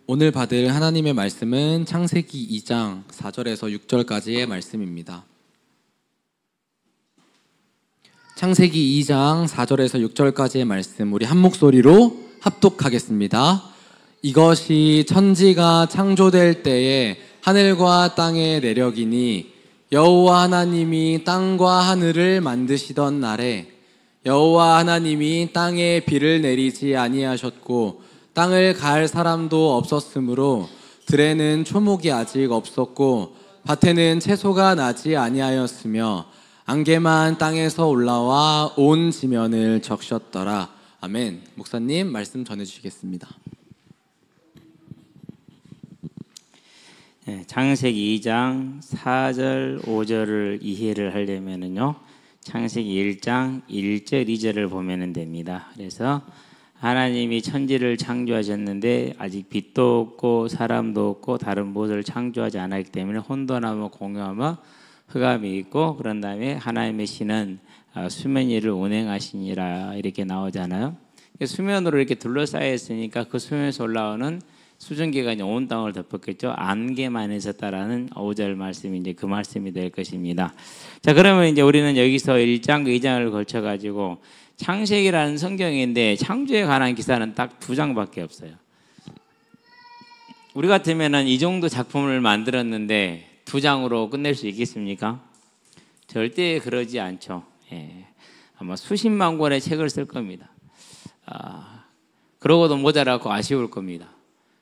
오늘 받을 하나님의 말씀은 창세기 2장 4절에서 6절까지의 말씀입니다. 창세기 2장 4절에서 6절까지의 말씀 우리 한 목소리로 합독하겠습니다. 이것이 천지가 창조될 때에 하늘과 땅의 내력이니 여호와 하나님이 땅과 하늘을 만드시던 날에 여호와 하나님이 땅에 비를 내리지 아니하셨고 땅을 갈 사람도 없었으므로 들에는 초목이 아직 없었고 밭에는 채소가 나지 아니하였으며 안개만 땅에서 올라와 온 지면을 적셨더라. 아멘. 목사님 말씀 전해주시겠습니다. 창세기 2장 4절 5절을 이해를 하려면은요 창세기 1장 1절 2절을 보면 됩니다. 그래서 하나님이 천지를 창조하셨는데 아직 빛도 없고 사람도 없고 다른 무엇을 창조하지 않았기 때문에 혼돈하며 공유하며 흑암이 있고, 그런 다음에 하나님의 신은 수면 위를 운행하시니라 이렇게 나오잖아요. 수면으로 이렇게 둘러싸여 있으니까 그 수면에서 올라오는 수증기가 이제 온 땅을 덮었겠죠. 안개만 있었다라는 5절 말씀이 이제 그 말씀이 될 것입니다. 자, 그러면 이제 우리는 여기서 1장, 2장을 걸쳐 가지고 창세기라는 성경인데 창조에 관한 기사는 딱 2장밖에 없어요. 우리 같으면은 이 정도 작품을 만들었는데 2장으로 끝낼 수 있겠습니까? 절대 그러지 않죠. 아마 수십만 권의 책을 쓸 겁니다. 그러고도 모자라고 아쉬울 겁니다.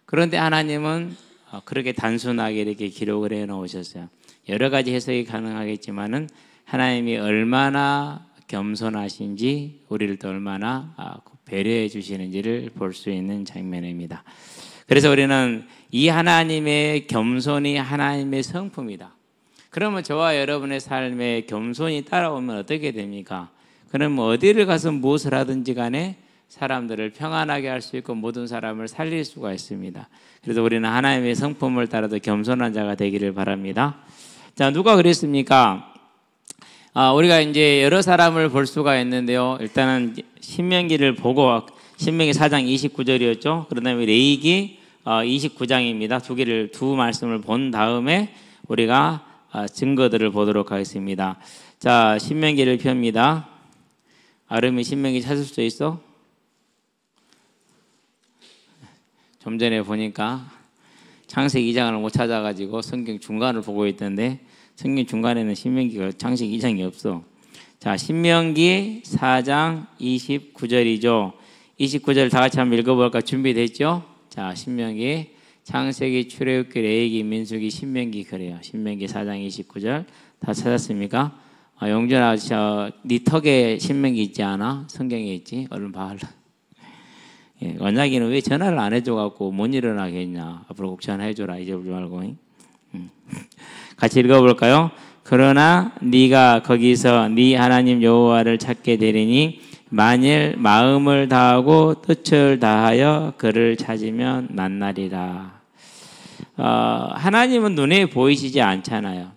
그런데 하나님은 그렇게 단순하게 이렇게 기록을 해 놓으셨어요. 여러 가지 해석이 가능하겠지만은 하나님이 얼마나 겸손하신지, 우리를 또 얼마나 배려해 주시는지를 볼 수 있는 장면입니다. 그래서 우리는 이 하나님의 겸손이 하나님의 성품이다. 그러면 저와 여러분의 삶에 겸손이 따라오면 어떻게 됩니까? 그러면 어디를 가서 무엇을 하든지 간에 사람들을 평안하게 할 수 있고 모든 사람을 살릴 수가 있습니다. 그래서 우리는 하나님의 성품을 따라서 겸손한 자가 되기를 바랍니다. 자, 누가 그랬습니까? 우리가 이제 여러 사람을 볼 수가 있는데요. 일단은 신명기를 보고, 신명기 4장 29절이었죠. 그런 다음에 레위기 29장입니다. 두 말씀을 본 다음에 우리가 증거들을 보도록 하겠습니다. 자, 신명기를 펴니다. 아름이 신명기 찾을 수 있어? 좀 전에 보니까 창세기 2장을 못 찾아가지고 성경 중간을 보고 있던데, 성경 중간에는 신명기가 창세기 2장이 없어. 자, 신명기 4장 29절이죠. 29절 다 같이 한번 읽어볼까? 준비됐죠? 자, 신명기, 창세기, 출애굽기, 레위기, 민수기, 신명기, 그래요. 신명기 4장 29절 다 찾았습니까? 용준아, 네 턱에 신명기 있지 않아? 성경에 있지? 얼른 봐. 원장이는 왜 전화를 안 해줘갖고 못 일어나겠냐? 앞으로 꼭 전화해줘라. 잊어버리지 말고. 같이 읽어볼까요? 그러나 네가 거기서 네 하나님 여호와를 찾게 되리니 만일 마음을 다하고 뜻을 다하여 그를 찾으면 만나리라. 하나님은 눈에 보이시지 않잖아요.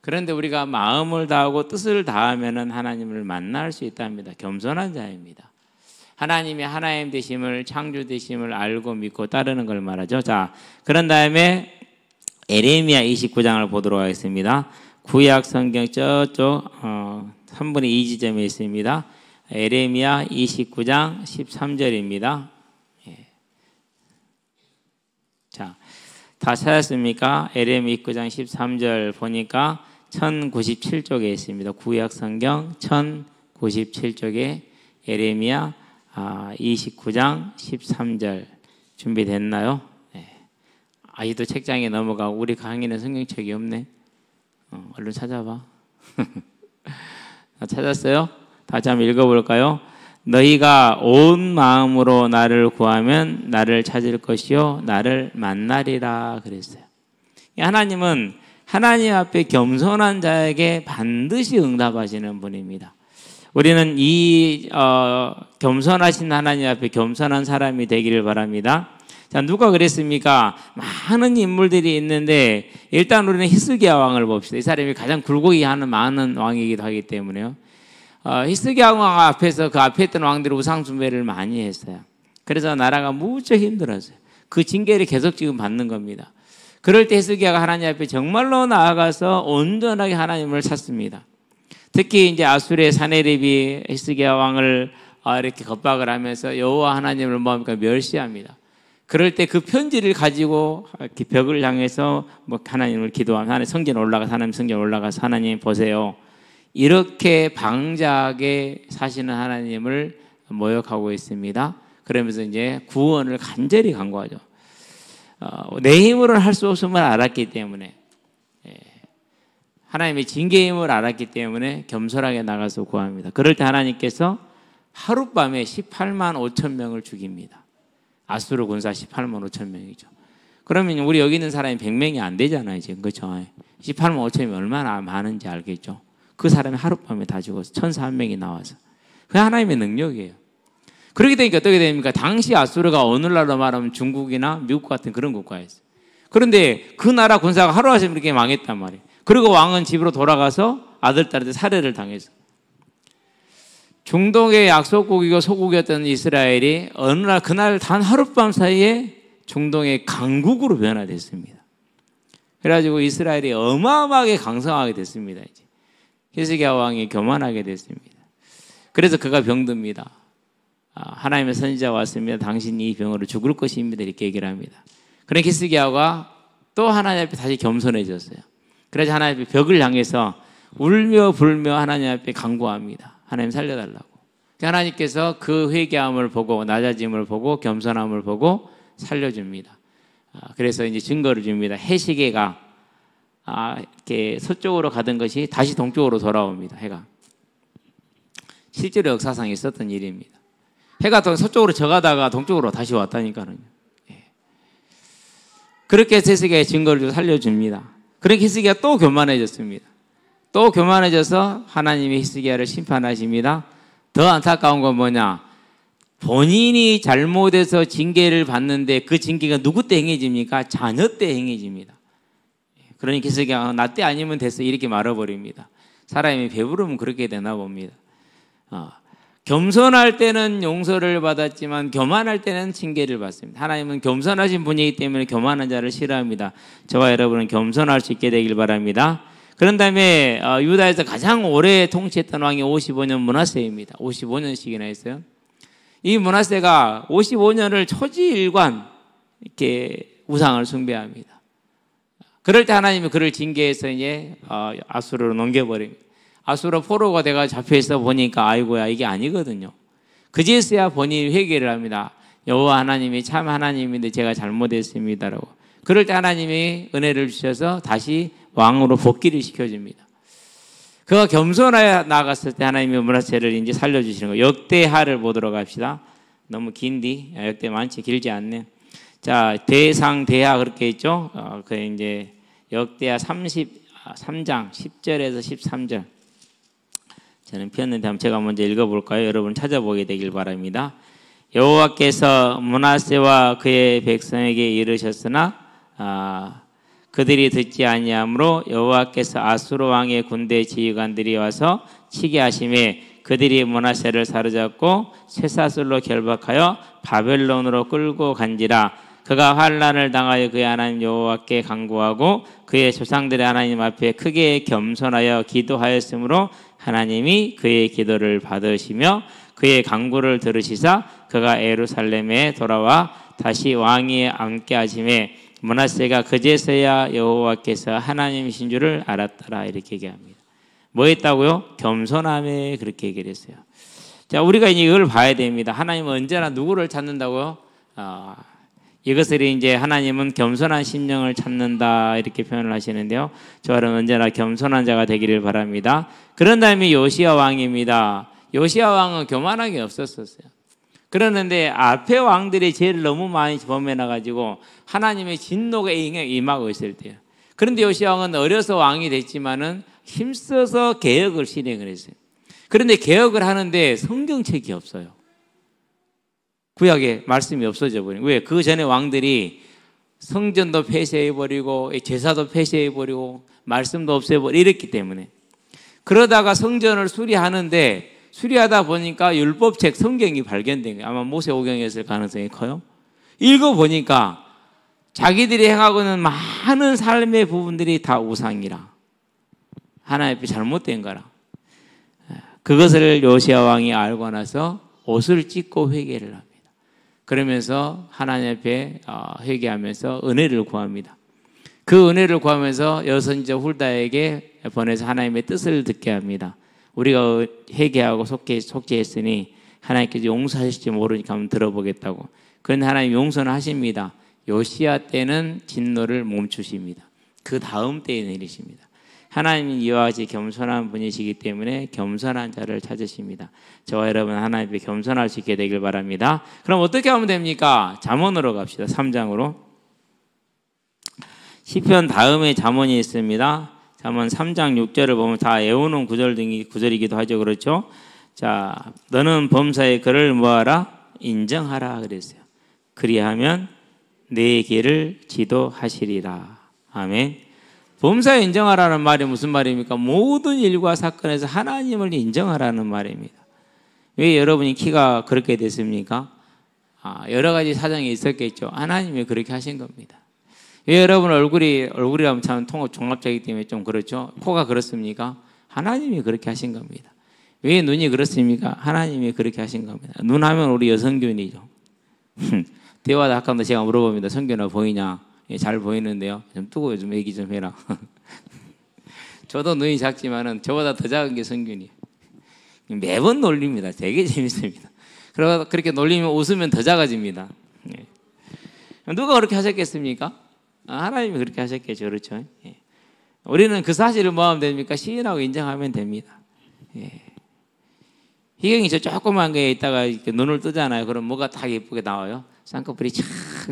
그런데 우리가 마음을 다하고 뜻을 다하면 하나님을 만날 수 있답니다. 겸손한 자입니다. 하나님이 하나님 되심을, 창조 되심을 알고 믿고 따르는 걸 말하죠. 자, 그런 다음에 에레미야 29장을 보도록 하겠습니다. 구약 성경 저쪽 3분의 2 지점에 있습니다. 에레미야 29장 13절입니다. 자, 다 찾았습니까? 에레미야 29장 13절 보니까 1097쪽에 있습니다. 구약 성경 1097쪽에 에레미야 29장 13절 준비됐나요? 아이도 책장에 넘어가고 우리 강의는 성경책이 없네. 얼른 찾아봐. 찾았어요? 다시 한번 읽어볼까요? 너희가 온 마음으로 나를 구하면 나를 찾을 것이요 나를 만나리라 그랬어요. 하나님은 하나님 앞에 겸손한 자에게 반드시 응답하시는 분입니다. 우리는 이 겸손하신 하나님 앞에 겸손한 사람이 되기를 바랍니다. 자, 누가 그랬습니까? 많은 인물들이 있는데 일단 우리는 히스기야 왕을 봅시다. 이 사람이 가장 굴곡이 하는 많은 왕이기도 하기 때문에요. 히스기야 왕 앞에서 그 앞에 있던 왕들이 우상 숭배를 많이 했어요. 그래서 나라가 무척 힘들었어요. 그 징계를 계속 지금 받는 겁니다. 그럴 때 히스기야가 하나님 앞에 정말로 나아가서 온전하게 하나님을 찾습니다. 특히 이제 아수르의 사네립이 히스기야 왕을 이렇게 겁박을 하면서 여호와 하나님을 뭐합니까? 멸시합니다. 그럴 때 그 편지를 가지고 이렇게 벽을 향해서 뭐 하나님을 기도하면 하나님 성전 올라가서 하나님 성전 올라가서 하나님 보세요. 이렇게 방자하게 사시는 하나님을 모욕하고 있습니다. 그러면서 이제 구원을 간절히 간구하죠. 내 힘으로는 할 수 없음을 알았기 때문에, 하나님의 징계의 힘을 알았기 때문에 겸손하게 나가서 구합니다. 그럴 때 하나님께서 하룻밤에 18만 5천 명을 죽입니다. 아수르 군사 18만 5천 명이죠. 그러면 우리 여기 있는 사람이 100명이 안 되잖아요, 지금. 그렇죠? 18만 5천이 얼마나 많은지 알겠죠? 그 사람이 하룻밤에 다 죽어서 1,400명이 나와서. 그게 하나님의 능력이에요. 그렇게 되니까 어떻게 됩니까? 당시 아수르가 오늘날로 말하면 중국이나 미국 같은 그런 국가였어요. 그런데 그 나라 군사가 하루아침에 이렇게 망했단 말이에요. 그리고 왕은 집으로 돌아가서 아들, 딸한테 살해를 당해서. 중동의 약소국이고 소국이었던 이스라엘이 어느 날 그날 단 하룻밤 사이에 중동의 강국으로 변화됐습니다. 그래가지고 이스라엘이 어마어마하게 강성하게 됐습니다. 이제 히스기야 왕이 교만하게 됐습니다. 그래서 그가 병듭니다. 하나님의 선지자가 왔습니다. 당신이 이 병으로 죽을 것입니다. 이렇게 얘기를 합니다. 그러니까 히스기야가 또 하나님 앞에 다시 겸손해졌어요. 그래서 하나님 앞에 벽을 향해서 울며 불며 하나님 앞에 간구합니다. 하나님 살려달라고. 하나님께서 그 회개함을 보고 낮아짐을 보고 겸손함을 보고 살려줍니다. 그래서 이제 증거를 줍니다. 해시계가 이렇게 서쪽으로 가던 것이 다시 동쪽으로 돌아옵니다. 해가 실제로 역사상 있었던 일입니다. 해가 서쪽으로 져가다가 동쪽으로 다시 왔다니까요. 그렇게 히스기야의 증거를 좀 살려줍니다. 그렇게 히스기야가 또 교만해졌습니다. 또 교만해져서 하나님이 히스기야를 심판하십니다. 더 안타까운 건 뭐냐? 본인이 잘못해서 징계를 받는데 그 징계가 누구 때 행해집니까? 자녀 때 행해집니다. 그러니까 히스기야가 나 때 아니면 됐어 이렇게 말아버립니다. 사람이 배부르면 그렇게 되나 봅니다. 겸손할 때는 용서를 받았지만 교만할 때는 징계를 받습니다. 하나님은 겸손하신 분이기 때문에 교만한 자를 싫어합니다. 저와 여러분은 겸손할 수 있게 되길 바랍니다. 그런 다음에 유다에서 가장 오래 통치했던 왕이 55년 므낫세입니다. 55년씩이나 했어요. 이 므낫세가 55년을 초지일관 이렇게 우상을 숭배합니다. 그럴 때 하나님이 그를 징계해서 이제 아수르로 넘겨버립니다. 아수르 포로가 돼가 잡혀있어 보니까 아이고야 이게 아니거든요. 그제서야 본인이 회개를 합니다. 여호와 하나님이 참 하나님인데 제가 잘못했습니다라고. 그럴 때 하나님이 은혜를 주셔서 다시 왕으로 복귀를 시켜줍니다. 그가 겸손하여 나갔을 때 하나님이 므낫세를 이제 살려주시는 거예요. 역대하를 보도록 합시다. 너무 긴디 역대 많지 길지 않네. 자 대상 대하 그렇게 있죠. 그 이제 역대하 33장 10절에서 13절. 저는 피었는데 한번 제가 먼저 읽어볼까요? 여러분 찾아보게 되길 바랍니다. 여호와께서 므낫세와 그의 백성에게 이르셨으나 그들이 듣지 아니하므로 여호와께서 아수르 왕의 군대 지휘관들이 와서 치게 하심에 그들이 므낫세를 사로잡고 쇠사슬로 결박하여 바벨론으로 끌고 간지라. 그가 환난을 당하여 그의 하나님 여호와께 간구하고 그의 조상들의 하나님 앞에 크게 겸손하여 기도하였으므로 하나님이 그의 기도를 받으시며 그의 간구를 들으시사 그가 예루살렘에 돌아와 다시 왕위에 앉게 하심에 므낫세가 그제서야 여호와께서 하나님이신 줄을 알았더라 이렇게 얘기합니다. 뭐 했다고요? 겸손함에 그렇게 얘기를 했어요. 자, 우리가 이제 이걸 봐야 됩니다. 하나님은 언제나 누구를 찾는다고요? 이것을 이제 하나님은 겸손한 심령을 찾는다 이렇게 표현을 하시는데요. 저는 언제나 겸손한 자가 되기를 바랍니다. 그런 다음에 요시야 왕입니다. 요시야 왕은 교만한 게 없었어요. 그러는데 앞에 왕들이 죄를 너무 많이 범해놔가지고 하나님의 진노가 임하고 있을 때요. 그런데 요시야 왕은 어려서 왕이 됐지만은 힘써서 개혁을 실행을 했어요. 그런데 개혁을 하는데 성경책이 없어요. 구약에 말씀이 없어져 버린. 왜? 그 전에 왕들이 성전도 폐쇄해버리고 제사도 폐쇄해버리고 말씀도 없애버리고 이랬기 때문에. 그러다가 성전을 수리하는데 수리하다 보니까 율법책 성경이 발견된 거예요. 아마 모세오경이었을 가능성이 커요. 읽어보니까 자기들이 행하고 있는 많은 삶의 부분들이 다 우상이라. 하나님 앞에 잘못된 거라. 그것을 요시야 왕이 알고 나서 옷을 찢고 회개를 합니다. 그러면서 하나님 앞에 회개하면서 은혜를 구합니다. 그 은혜를 구하면서 여선지자 훌다에게 보내서 하나님의 뜻을 듣게 합니다. 우리가 회개하고 속죄했으니 하나님께서 용서하실지 모르니까 한번 들어보겠다고. 그런데 하나님 용서는 하십니다. 요시야 때는 진노를 멈추십니다. 그 다음 때에 내리십니다. 하나님은 이와 같이 겸손한 분이시기 때문에 겸손한 자를 찾으십니다. 저와 여러분 하나님 앞에 겸손할 수 있게 되길 바랍니다. 그럼 어떻게 하면 됩니까? 잠언으로 갑시다. 3장으로. 시편 다음에 잠언이 있습니다. 잠언 3장 6절을 보면 다 외우는 구절이기도 하죠. 그렇죠? 자, 너는 범사의 그를 뭐하라? 인정하라 그랬어요. 그리하면 내 길을 지도하시리라. 아멘. 범사에 인정하라는 말이 무슨 말입니까? 모든 일과 사건에서 하나님을 인정하라는 말입니다. 왜 여러분이 키가 그렇게 됐습니까? 여러 가지 사정이 있었겠죠. 하나님이 그렇게 하신 겁니다. 왜 여러분 얼굴이라면 참 종합적이기 때문에 좀 그렇죠. 코가 그렇습니까? 하나님이 그렇게 하신 겁니다. 왜 눈이 그렇습니까? 하나님이 그렇게 하신 겁니다. 눈 하면 우리 여성균이죠. 대화도 아까도 제가 물어봅니다. 성균아 보이냐? 예, 잘 보이는데요. 좀 뜨고 좀 얘기 좀 해라. 저도 눈이 작지만은 저보다 더 작은 게 성균이에요. 매번 놀립니다. 되게 재밌습니다. 그렇게 놀리면 웃으면 더 작아집니다. 예. 누가 그렇게 하셨겠습니까? 하나님이 그렇게 하셨겠죠. 그렇죠? 예. 우리는 그 사실을 뭐 하면 됩니까? 시인하고 인정하면 됩니다. 예. 희경이 저 조그만 거에 있다가 이렇게 눈을 뜨잖아요. 그럼 뭐가 다 예쁘게 나와요? 쌍꺼풀이 착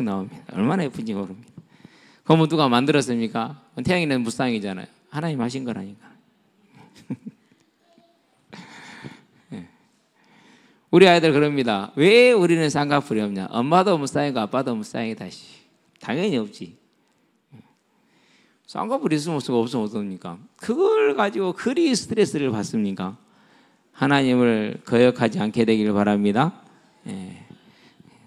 나옵니다. 얼마나 예쁜지 모릅니다. 그럼 누가 만들었습니까? 태양이는 무쌍이잖아요. 하나님 하신 거라니까. 우리 아이들 그럽니다. 왜 우리는 쌍꺼풀이 없냐? 엄마도 무쌍이고 아빠도 무쌍이다. 당연히 없지. 쌍꺼풀 있으면 없으면 어떻습니까? 그걸 가지고 그리 스트레스를 받습니까? 하나님을 거역하지 않게 되길 바랍니다. 예.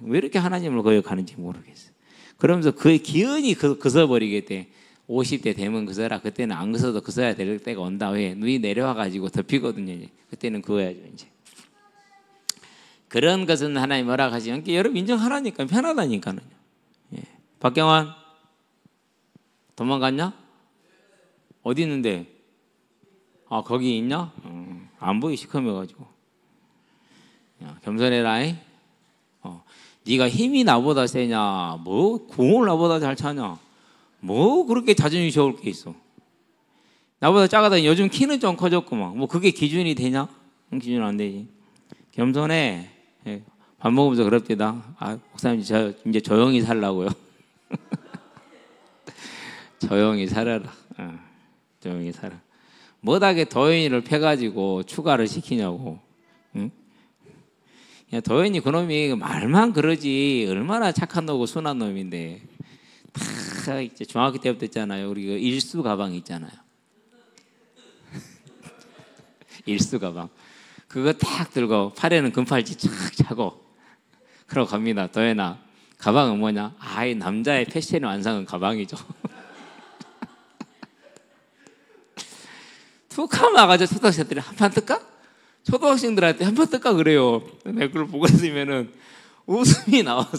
왜 이렇게 하나님을 거역하는지 모르겠어요. 그러면서 그 기운이 그서버리게 돼. 50대 되면 그서라. 그때는 안 그서도 그서야 될 때가 온다. 왜? 눈이 내려와가지고 덮이거든요. 그때는 그어야죠. 이제. 그런 것은 하나님 허락하지 않게 여러분 인정하라니까. 편하다니까요. 예. 박경환 도망갔냐? 어디 있는데? 거기 있냐? 안 보이 시커매가지고. 야, 겸손해라. 네가 힘이 나보다 세냐? 뭐 공을 나보다 잘 차냐? 뭐 그렇게 자존심이 좋을 게 있어? 나보다 작아도 요즘 키는 좀 커졌구만. 뭐 그게 기준이 되냐? 기준 안 되지. 겸손해. 예. 밥 먹으면서 그럽디다. 목사님 저 이제 조용히 살라고요. 조용히 살아라. 조용히 살아. 뭐다게 도현이를 패가지고 추가를 시키냐고. 응? 야, 도현이 그놈이 말만 그러지 얼마나 착한 놈이고 순한 놈인데 다 이제 중학교 때부터 있잖아요. 우리 그 일수 가방 있잖아요. 일수 가방 그거 딱 들고 팔에는 금팔찌 쫙 차고 그러고 갑니다. 도현아 가방은 뭐냐? 이 남자의 패션의 완성은 가방이죠. 툭 하면 아가저 초등학생들이 한판 뜰까? 초등학생들한테 한판 뜰까 그래요. 내가 그걸 보고 있으면은 웃음이 나와서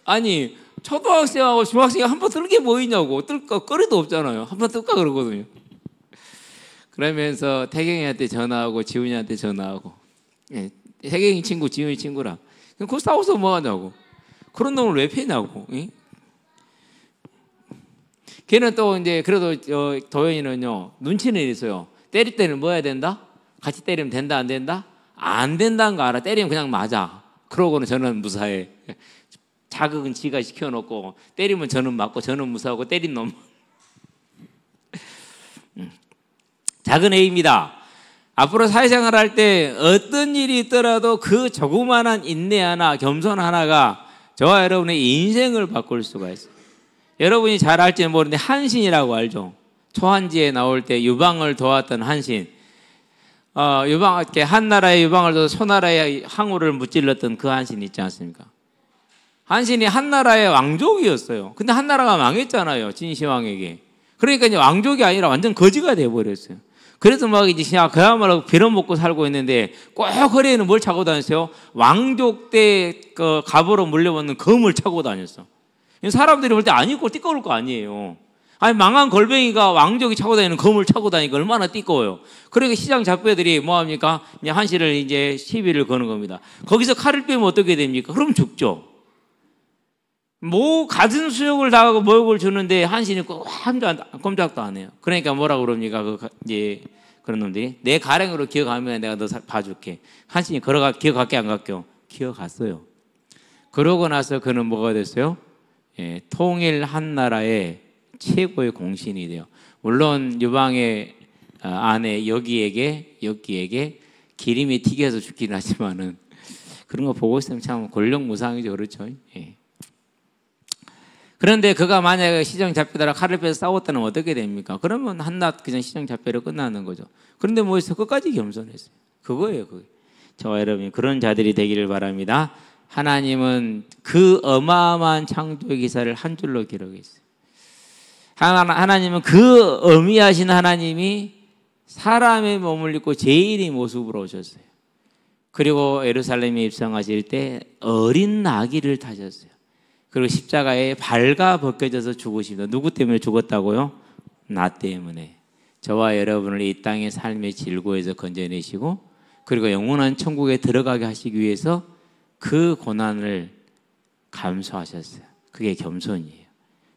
아니 초등학생하고 중학생이 한판 뜰 게 뭐 있냐고. 뜰까 거리도 없잖아요. 한판 뜰까 그러거든요. 그러면서 태경이한테 전화하고 지훈이한테 전화하고 예, 태경이 친구 지훈이 친구라. 그거 싸워서 뭐 하냐고. 그런 놈을 왜 패냐고. 예? 걔는 또 이제 그래도 도현이는요 눈치는 있어요. 때릴 때는 뭐 해야 된다? 같이 때리면 된다 안 된다? 안 된다는 거 알아. 때리면 그냥 맞아. 그러고는 저는 무사해. 자극은 지가 시켜놓고 때리면 저는 맞고 저는 무사하고 때린 놈. 작은 A입니다. 앞으로 사회생활 할 때 어떤 일이 있더라도 그 조그만한 인내 하나 겸손 하나가 저와 여러분의 인생을 바꿀 수가 있어요. 여러분이 잘 알지는 모르는데 한신이라고 알죠? 초한지에 나올 때 유방을 도왔던 한신. 한 나라의 유방을 도와서 소나라의 항우를 무찔렀던 그 한신 있지 않습니까? 한신이 한나라의 왕족이었어요. 근데 한나라가 망했잖아요. 진시황에게. 그러니까 이제 왕족이 아니라 완전 거지가 돼버렸어요. 그래서 막 이제 그냥 그야말로 빌어먹고 살고 있는데 꼭 허리에는 뭘 차고 다녔어요? 왕족 때 그 갑으로 물려받는 검을 차고 다녔어. 사람들이 볼 때 안 입고 띠꺼울 거 아니에요. 아니 망한 걸뱅이가 왕족이 차고 다니는 검을 차고 다니니까 얼마나 띠꺼워요. 그러니까 시장 잡배들이 뭐합니까? 이제 한시를 이제 시비를 거는 겁니다. 거기서 칼을 빼면 어떻게 됩니까? 그럼 죽죠. 뭐 갖은 수욕을 당하고 모욕을 주는데 한신이 꼼짝도 안 해요. 그러니까 뭐라고 그럽니까? 이제 그런 놈들이 내 가랭으로 기어가면 내가 너 봐줄게. 한신이 기어갈게 안 갈게요? 기어갔어요. 그러고 나서 그는 뭐가 됐어요? 예, 통일 한나라의 최고의 공신이 돼요. 물론 유방의 아내 여기에게 기름이 튀겨서 죽긴 하지만은 그런 거 보고 있으면 참 권력무상이죠, 그렇죠? 예. 그런데 그가 만약에 시장 잡혀다가 칼을 빼서 싸웠다면 어떻게 됩니까? 그러면 한낱 그냥 시장 잡혀로 끝나는 거죠. 그런데 뭐해서 끝까지 겸손했어요. 그거예요, 그게. 저와 여러분이 그런 자들이 되기를 바랍니다. 하나님은 그 어마어마한 창조의 기사를 한 줄로 기록했어요. 하나님은 그 어미하신 하나님이 사람의 몸을 입고 제1의 모습으로 오셨어요. 그리고 예루살렘에 입성하실 때 어린 나귀를 타셨어요. 그리고 십자가에 발가 벗겨져서 죽으십니다. 누구 때문에 죽었다고요? 나 때문에. 저와 여러분을 이 땅의 삶의 질고에서 건져내시고 그리고 영원한 천국에 들어가게 하시기 위해서 그 고난을 감수하셨어요. 그게 겸손이에요.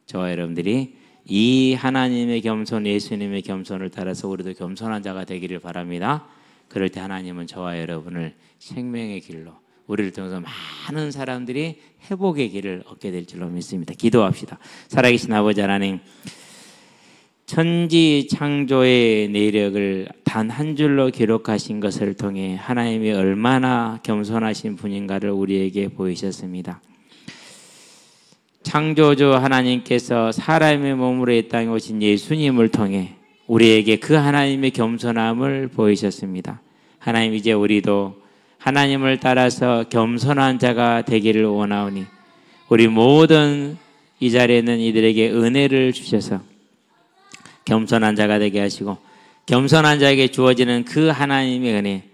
저와 여러분들이 이 하나님의 겸손, 예수님의 겸손을 따라서 우리도 겸손한 자가 되기를 바랍니다. 그럴 때 하나님은 저와 여러분을 생명의 길로 우리를 통해서 많은 사람들이 회복의 길을 얻게 될 줄로 믿습니다. 기도합시다. 살아계신 아버지 하나님, 천지 창조의 내력을 단 한 줄로 기록하신 것을 통해 하나님이 얼마나 겸손하신 분인가를 우리에게 보이셨습니다. 창조주 하나님께서 사람의 몸으로 이 땅에 오신 예수님을 통해 우리에게 그 하나님의 겸손함을 보이셨습니다. 하나님, 이제 우리도 하나님을 따라서 겸손한 자가 되기를 원하오니 우리 모든 이 자리에 있는 이들에게 은혜를 주셔서 겸손한 자가 되게 하시고 겸손한 자에게 주어지는 그 하나님의 은혜,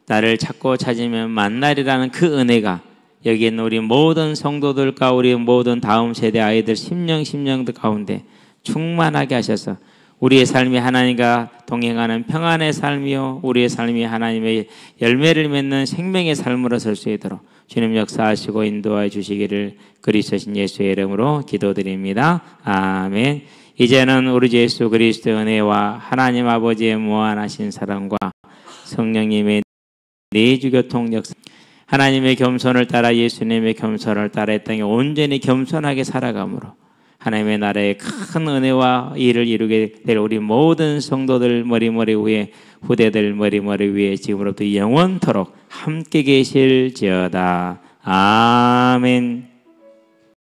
나를 찾고 찾으면 만나리라는 그 은혜가 여기 있는 우리 모든 성도들과 우리 모든 다음 세대 아이들 심령들 가운데 충만하게 하셔서 우리의 삶이 하나님과 동행하는 평안의 삶이요 우리의 삶이 하나님의 열매를 맺는 생명의 삶으로 설 수 있도록 주님 역사하시고 인도해 주시기를 그리스도신 예수의 이름으로 기도드립니다. 아멘. 이제는 우리 주 예수 그리스도의 은혜와 하나님 아버지의 무한하신 사랑과 성령님의 내주교통 역사, 하나님의 겸손을 따라 예수님의 겸손을 따라 이 땅에 온전히 겸손하게 살아감으로 하나님의 나라의 큰 은혜와 일을 이루게 될 우리 모든 성도들 머리머리 위에, 후대들 머리머리 위에 지금으로부터 영원토록 함께 계실지어다. 아멘.